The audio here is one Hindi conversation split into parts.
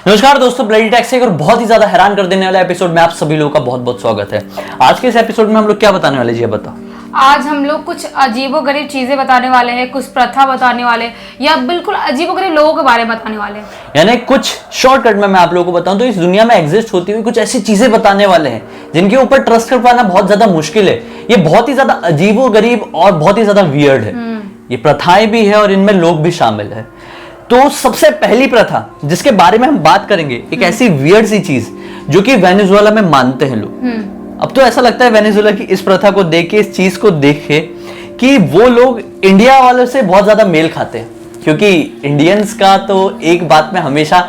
नमस्कार दोस्तों, ब्लडी टैक्स से एक और बहुत ही ज्यादा हैरान कर देने वाला एपिसोड में आप सभी लोगों का बहुत बहुत स्वागत है। आज के इस एपिसोड में हम लोग क्या बताने वाले जी, बताओ। आज हम लोग कुछ अजीबोगरीब चीजें बताने वाले हैं, कुछ प्रथा बताने वाले या बिल्कुल अजीबोगरीब लोगों के बारे में बताने वाले हैं। यानी कुछ शॉर्टकट में मैं आप लोगों को बताऊं तो इस दुनिया में एग्जिस्ट होती हुई कुछ ऐसी चीजें बताने वाले हैं जिनके ऊपर ट्रस्ट कर पाना बहुत ज्यादा मुश्किल है। ये बहुत ही ज्यादा अजीबोगरीब और बहुत ही ज्यादा वियर्ड है। ये प्रथाएं भी है और इनमें लोग भी शामिल है। तो सबसे पहली प्रथा जिसके बारे में हम बात करेंगे, एक ऐसी वियर्ड सी चीज जो कि वेनेजुएला में मानते हैं लोग। अब तो ऐसा लगता है वेनेजुएला की इस प्रथा को देख के, इस चीज को देख के कि वो लोग इंडिया वालों से बहुत ज्यादा मेल खाते हैं, क्योंकि इंडियंस का तो एक बात में हमेशा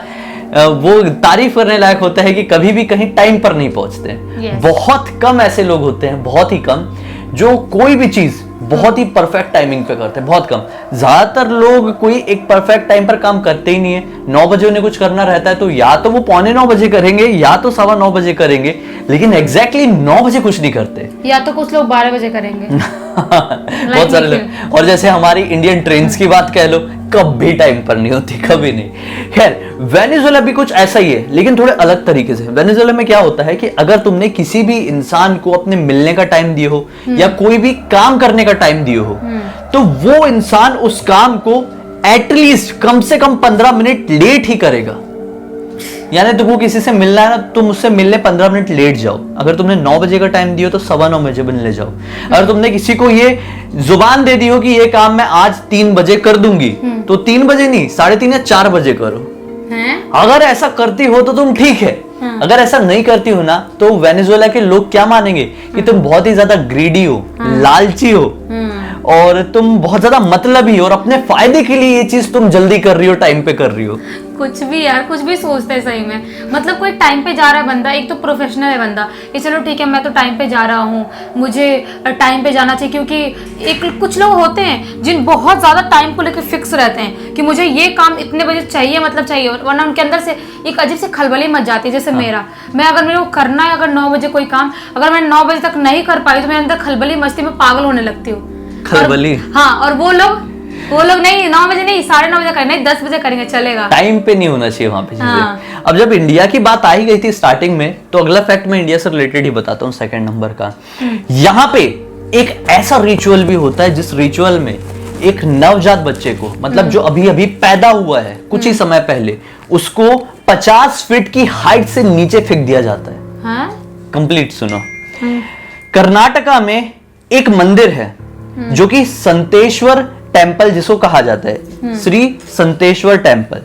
वो तारीफ करने लायक होता है कि कभी भी कहीं टाइम पर नहीं पहुंचते हैं। बहुत कम ऐसे लोग होते हैं, बहुत ही कम, जो कोई भी चीज बहुत ही परफेक्ट टाइमिंग पे करते हैं। बहुत कम, ज्यादातर लोग कोई एक परफेक्ट टाइम पर काम करते ही नहीं है। 9 बजे उन्हें कुछ करना रहता है तो या तो वो 8:45 बजे करेंगे या तो 9:15 बजे करेंगे, लेकिन एग्जैक्टली 9 बजे कुछ नहीं करते। या तो कुछ लोग 12 बजे करेंगे। बहुत सारे लोग। और जैसे हमारी इंडियन ट्रेन्स की बात कह लो, कभी टाइम पर नहीं होती, कभी नहीं। खैर, वेनेजुएला भी कुछ ऐसा ही है, लेकिन थोड़े अलग तरीके से। वेनेजुएला में क्या होता है कि अगर तुमने किसी भी इंसान को अपने मिलने का टाइम दिए हो या कोई भी काम करने का टाइम दिए हो, तो वो इंसान उस काम को एटलीस्ट कम से कम 15 मिनट लेट ही करेगा। यानी तुमको किसी से मिलना है ना, तुम उससे मिलने 15 मिनट लेट जाओ। अगर तुमने 9 बजे का टाइम दिया तो 9:15 बजे मिलने जाओ। अगर तुमने किसी को ये जुबान दे दी हो कि ये काम मैं आज 3 बजे कर दूंगी, तो 3 बजे नहीं, 3:30 या 4 बजे करो। अगर ऐसा करती हो तो तुम ठीक है। अगर ऐसा नहीं करती हो ना, तो वेनेजुएला के लोग क्या मानेंगे कि तुम बहुत ही ज्यादा ग्रीडी हो, लालची हो, और तुम बहुत ज्यादा मतलबी हो, और अपने फायदे के लिए ये चीज तुम जल्दी कर रही हो, टाइम पे कर रही हो। कुछ भी यार, कुछ भी सोचते हैं सही में। मतलब कोई टाइम पे जा रहा है बंदा, एक तो प्रोफेशनल है बंदा कि चलो ठीक है, मैं तो टाइम पे जा रहा हूँ, मुझे टाइम पे जाना चाहिए। क्योंकि एक कुछ लोग होते हैं जिन बहुत ज्यादा टाइम को लेकर फिक्स रहते हैं कि मुझे ये काम इतने बजे चाहिए, मतलब चाहिए, वरना उनके अंदर से एक अजीब से खलबली मच जाती है। जैसे मेरा, मैं अगर मेरे को करना है अगर 9 बजे कोई काम, अगर मैं 9 बजे तक नहीं कर पाई तो मेरे अंदर खलबली मचती, मैं पागल होने लगती हूँ। खलबली? हाँ, और वो लोग नहीं 9 बजे नहीं, 9:30 बजे करेंगे, 10 बजे करेंगे, चलेगा। टाइम पे नहीं होना चाहिए वहां पे चीजें। अब जब इंडिया की बात आ ही गई थी स्टार्टिंग में, तो अगला फैक्ट मैं इंडिया से रिलेटेड ही बताता हूँ, सेकंड नंबर का। यहाँ पे एक ऐसा रिचुअल भी होता है जिस रिचुअल में एक नवजात बच्चे को, मतलब जो अभी अभी पैदा हुआ है कुछ ही समय पहले, उसको 50 फीट की हाइट से नीचे फेंक दिया जाता है। कंप्लीट सुनो। कर्नाटका में एक मंदिर है जो कि संतेश्वर टेम्पल जिसको कहा जाता है, श्री संतेश्वर टेम्पल।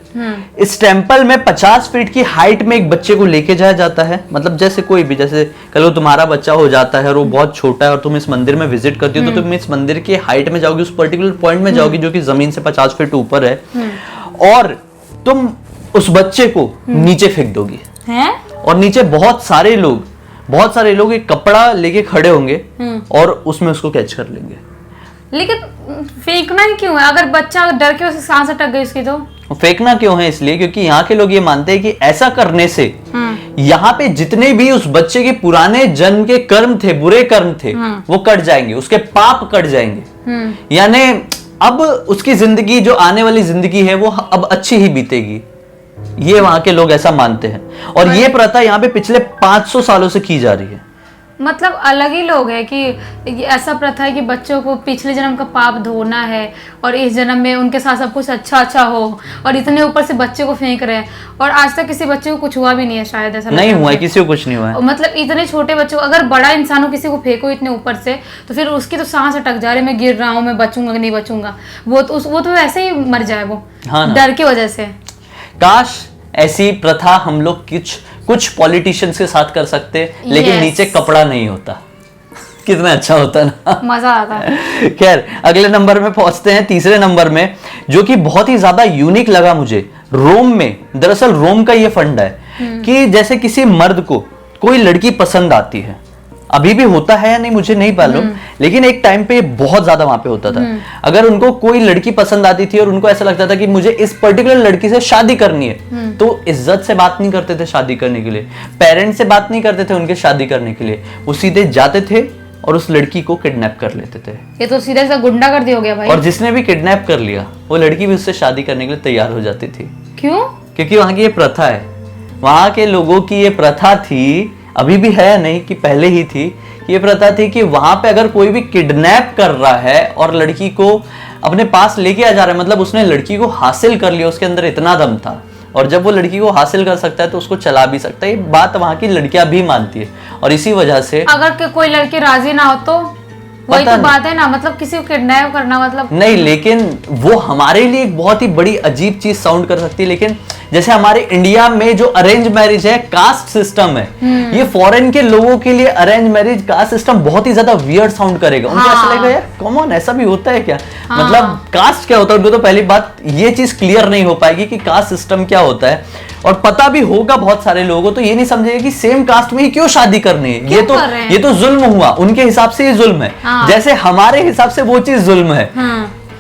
इस टेम्पल में 50 फीट की हाइट में एक बच्चे को लेके जाया जाता है। मतलब जैसे कोई भी, जैसे कल तुम्हारा बच्चा हो जाता है और वो बहुत छोटा है और तुम इस मंदिर में विजिट करती हो, तो तुम इस मंदिर की हाइट में जाओगी, उस पर्टिकुलर पॉइंट में जाओगी जो कि जमीन से 50 फीट ऊपर है, और तुम उस बच्चे को नीचे फेंक दोगी। और नीचे बहुत सारे लोग एक कपड़ा लेके खड़े होंगे और उसमें उसको कैच कर लेंगे। लेकिन फेंकना ही क्यों है? अगर बच्चा डर के उसकी सांस अटक गई उसकी, तो फेंकना क्यों है? इसलिए क्योंकि यहाँ के लोग ये मानते हैं कि ऐसा करने से यहाँ पे जितने भी उस बच्चे के पुराने जन्म के कर्म थे, बुरे कर्म थे, वो कट जाएंगे, उसके पाप कट जाएंगे। यानी अब उसकी जिंदगी, जो आने वाली जिंदगी है, वो अब अच्छी ही बीतेगी। ये वहां के लोग ऐसा मानते हैं, और ये प्रथा यहाँ पे पिछले 500 सालों से की जा रही है। मतलब अलग ही लोग है कि ऐसा प्रथा है कि बच्चों को पिछले जन्म का पाप धोना है और इस जन्म में उनके साथ सब कुछ अच्छा हो, और इतने ऊपर से बच्चे को फेंक रहे हैं। और आज तक किसी बच्चे को कुछ हुआ भी नहीं है, शायद ऐसा नहीं हुआ है, किसी को कुछ नहीं हुआ है। मतलब इतने छोटे बच्चों को, अगर बड़ा इंसान हो किसी को फेंको इतने ऊपर से, तो फिर उसकी तो सांस अटक जा रही, मैं गिर रहा हूँ, मैं बचूंगा नहीं बचूंगा, वो तो ऐसे ही मर जाए वो, डर की वजह से। काश ऐसी प्रथा हम लोग कुछ पॉलिटिशियंस के साथ कर सकते, लेकिन नीचे कपड़ा नहीं होता। कितना अच्छा होता ना, मजा आता है। खैर, अगले नंबर में पहुंचते हैं, तीसरे नंबर में, जो कि बहुत ही ज्यादा यूनिक लगा मुझे। रोम में, दरअसल रोम का ये फंड है कि जैसे किसी मर्द को कोई लड़की पसंद आती है, अभी भी होता है या नहीं मुझे नहीं मालूम, लेकिन एक टाइम पे बहुत ज्यादा वहां पे होता था। अगर उनको कोई लड़की पसंद आती थी और उनको ऐसा लगता था कि मुझे इस पर्टिकुलर लड़की से शादी करनी है, तो इज्जत से बात नहीं करते थे शादी करने के लिए, पेरेंट्स से बात नहीं करते थे उनके शादी करने के लिए, वो सीधे जाते थे और उस लड़की को किडनैप कर लेते थे। ये तो सीधा सा गुंडागर्दी हो गया भाई। और जिसने भी किडनैप कर लिया, वो लड़की भी उससे शादी करने के लिए तैयार हो जाती थी। क्यों? क्योंकि वहां की ये प्रथा है वहां के लोगों की ये प्रथा थी, अभी भी है नहीं कि पहले ही थी, ये प्रथा थी कि वहां पे अगर कोई भी किडनैप कर रहा है और लड़की को अपने पास लेके आ जा रहा है, मतलब उसने लड़की को हासिल कर लिया, उसके अंदर इतना दम था, और जब वो लड़की को हासिल कर सकता है तो उसको चला भी सकता है। ये बात वहां की लड़कियां भी मानती है, और इसी वजह से अगर कोई लड़की राजी ना हो तो वही तो बात है ना, मतलब किसी को किडनैप करना मतलब नहीं, लेकिन वो हमारे लिए एक बहुत ही बड़ी अजीब चीज साउंड कर सकती है, लेकिन जैसे हमारे इंडिया में जो अरेंज मैरिज है, कास्ट सिस्टम है, ये फॉरेन के लोगों के लिए अरेंज मैरिज कास्ट सिस्टम बहुत ही ज्यादा वियर्ड साउंड करेगा। उनको ऐसा लगेगा यार कॉमन ऐसा भी होता है क्या, मतलब कास्ट क्या होता है। उनको तो पहली बात ये चीज क्लियर नहीं हो पाएगी कि कास्ट सिस्टम क्या होता है, और पता भी होगा बहुत सारे लोगों को, तो ये नहीं समझेगा कि सेम कास्ट में ही क्यों शादी करनी है, ये तो जुल्म हुआ, उनके हिसाब से ये जुल्म है, जैसे हमारे हिसाब से वो चीज जुल्म है,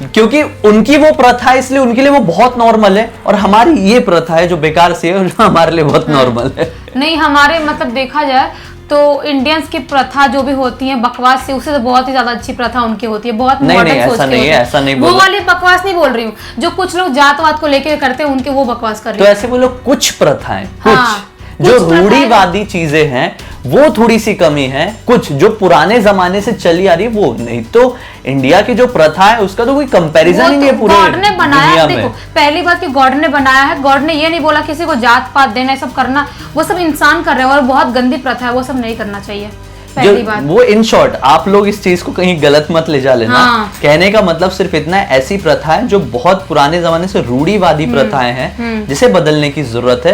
क्योंकि उनकी वो प्रथा है इसलिए उनके लिए वो बहुत नॉर्मल है, और हमारी ये प्रथा है जो बेकार सी है और जो हमारे लिए बहुत नॉर्मल है। नहीं, हमारे मतलब देखा जाए तो इंडियंस की प्रथा जो भी होती है बकवास से, उससे तो बहुत ही ज्यादा अच्छी प्रथा उनकी होती है, बहुत मॉडर्न सोच के होती है। ऐसा नहीं, वो वाली बकवास नहीं बोल रही हूँ, जो कुछ लोग जातवाद को लेकर करते हैं उनके वो बकवास कर रही तो ऐसे बोलो कुछ प्रथाएं, कुछ जो रूढ़िवादी चीजें हैं वो थोड़ी सी कमी है, कुछ जो पुराने जमाने से चली आ रही है वो नहीं। तो इंडिया की जो प्रथा है उसका तो कोई कंपैरिजन ही नहीं है पूरे गॉड ने बनाया। देखो पहली बात कि गॉड ने बनाया है, गॉड ने ये नहीं बोला किसी को जात पात देना, सब करना, वो सब इंसान कर रहे हैं और बहुत गंदी प्रथा है, वो सब नहीं करना चाहिए। पहली बात वो इन शॉर्ट आप लोग इस चीज को कहीं गलत मत ले जा लेना। कहने का मतलब सिर्फ इतना है, ऐसी प्रथा है जो बहुत पुराने जमाने से रूढ़िवादी प्रथाएं हैं जिसे बदलने की जरूरत है,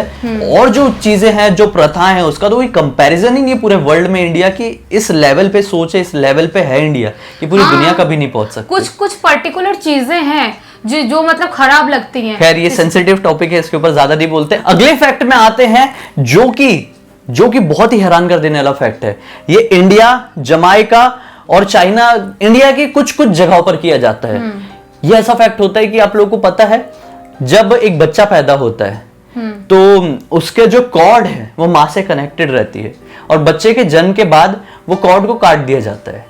और जो चीजें हैं जो प्रथाएं हैं उसका तो कोई कंपैरिजन ही नहीं है पूरे वर्ल्ड में। इंडिया की इस लेवल पे सोच है, इस लेवल पे है इंडिया कि पूरी दुनिया कभी नहीं पहुंच सकती। कुछ पर्टिकुलर चीजें हैं जो मतलब खराब लगती हैं। खैर ये सेंसिटिव टॉपिक है, इसके ऊपर ज्यादा नहीं बोलते। अगले फैक्ट में आते हैं जो कि बहुत ही हैरान कर देने वाला फैक्ट है। ये इंडिया, जमाइका और चाइना, इंडिया की कुछ कुछ जगहों पर किया जाता है। ये ऐसा फैक्ट होता है कि आप लोगों को पता है जब एक बच्चा पैदा होता है तो उसके जो कॉर्ड है वो मां से कनेक्टेड रहती है, और बच्चे के जन्म के बाद वो कॉर्ड को काट दिया जाता है।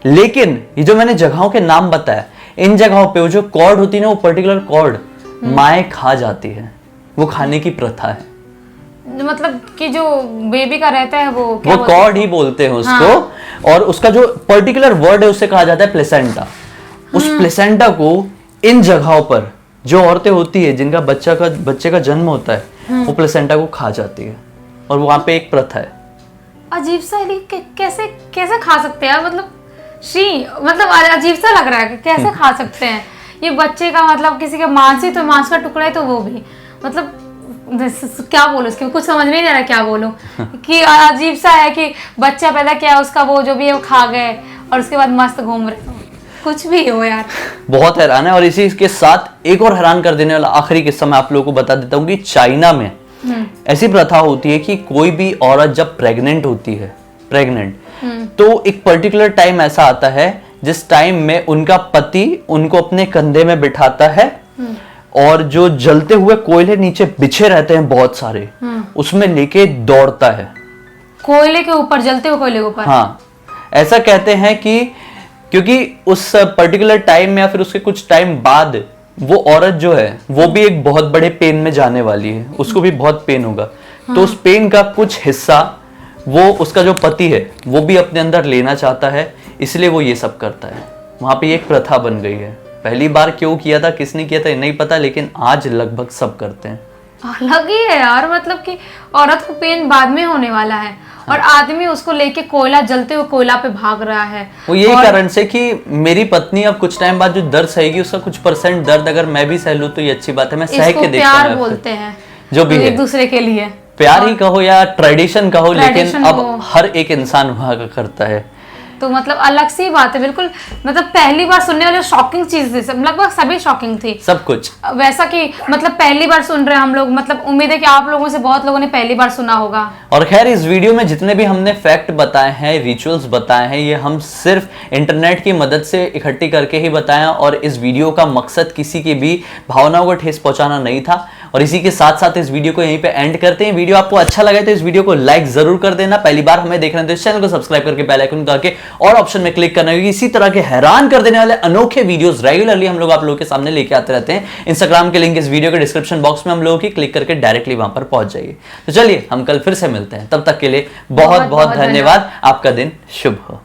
लेकिन ये जो मैंने जगहों के नाम बताया, इन जगहों पे वो जो कॉर्ड होती है ना, वो पर्टिकुलर कॉर्ड माएँ खा जाती है, वो खाने की प्रथा है। मतलब कि जो बेबी का रहता है वो कॉर्ड ही बोलते हैं उसको, और उसका जो पर्टिकुलर वर्ड है उससे कहा जाता है प्लेसेंटा। उस प्लेसेंटा को इन जगहों पर जो औरतें होती है जिनका बच्चे का जन्म होता है वो प्लेसेंटा को खा जाती है, और वहां पे एक प्रथा है। अजीब सा कैसे खा सकते हैं, मतलब अजीब सा लग रहा है कि कैसे खा सकते हैं ये बच्चे का, मतलब किसी के मांस का टुकड़ा है तो वो भी, मतलब क्या बोलूं उसके, कुछ समझ नहीं आ रहा क्या बोलूं कि अजीब सा है कि बच्चा पैदा किया उसका वो जो भी है वो खा गए और उसके बाद मस्त घूम रहे, कुछ भी हो यार। बहुत हैरान है। और इसी के साथ एक और हैरान कर देने वाला आखिरी किस्सा मैं आप लोगों को बता देता हूँ कि चाइना में ऐसी प्रथा होती है कि कोई भी औरत जब प्रेग्नेंट होती है, तो एक पर्टिकुलर टाइम ऐसा आता है जिस टाइम में उनका पति उनको अपने कंधे में बिठाता है, और जो जलते हुए कोयले नीचे बिछे रहते हैं बहुत सारे, उसमें लेके दौड़ता है। कोयले के ऊपर, जलते हुए कोयले के ऊपर? हाँ, ऐसा कहते हैं कि क्योंकि उस पर्टिकुलर टाइम में या फिर उसके कुछ टाइम बाद वो औरत जो है वो भी एक बहुत बड़े पेन में जाने वाली है, उसको भी बहुत पेन होगा। तो उस पेन का कुछ हिस्सा वो उसका जो पति है वो भी अपने अंदर लेना चाहता है, इसलिए वो ये सब करता है। वहां पे एक प्रथा बन गई है। पहली बार क्यों किया था, किसने किया था ये नहीं पता, लेकिन आज लगभग सब करते हैं। अलग ही है यार, मतलब कि औरत को पेन बाद में होने वाला है और आदमी उसको लेके कोयला, जलते हुए कोयला पे भाग रहा है। वो यही कारण से कि मेरी पत्नी अब कुछ टाइम बाद जो दर्द सहेगी उसका कुछ % दर्द अगर मैं भी सह लूं तो ये अच्छी बात है, मैं सह के देखता हूं। प्यार बोलते हैं जो भी एक दूसरे के लिए, प्यार ही कहो या ट्रेडिशन कहो, लेकिन अब हर एक इंसान वहां का करता है। तो मतलब अलग सी बात है बिल्कुल, मतलब पहली बार सुनने वाली शॉकिंग चीज थी, लगभग सभी शॉकिंग थी सब कुछ वैसा कि मतलब पहली बार सुन रहे हैं हम लोग, मतलब उम्मीद है कि आप लोगों से बहुत लोगों ने पहली बार सुना होगा। और खैर इस वीडियो में जितने भी हमने फैक्ट बताए हैं, रिचुअल्स बताए हैं, ये हम सिर्फ इंटरनेट की मदद से इकट्ठी करके ही बताए, और इस वीडियो का मकसद किसी की भी भावनाओं को ठेस पहुंचाना नहीं था। और इसी के साथ साथ इस वीडियो को यहीं पे एंड करते हैं। वीडियो आपको अच्छा लगा तो इस वीडियो को लाइक जरूर कर देना। पहली बार हमें देख रहे हैं तो इस चैनल को सब्सक्राइब करके बेल आइकन दबा के और ऑप्शन में क्लिक करना, क्योंकि इसी तरह के हैरान कर देने वाले अनोखे वीडियोस रेगुलरली हम लोग आप लोगों के सामने लेके आते रहते हैं। इंस्टाग्राम के लिंक इस वीडियो के डिस्क्रिप्शन बॉक्स में हम लोगों की, क्लिक करके डायरेक्टली वहां पर पहुंच जाइए। तो चलिए हम कल फिर से मिलते हैं, तब तक के लिए बहुत बहुत धन्यवाद। आपका दिन शुभ हो।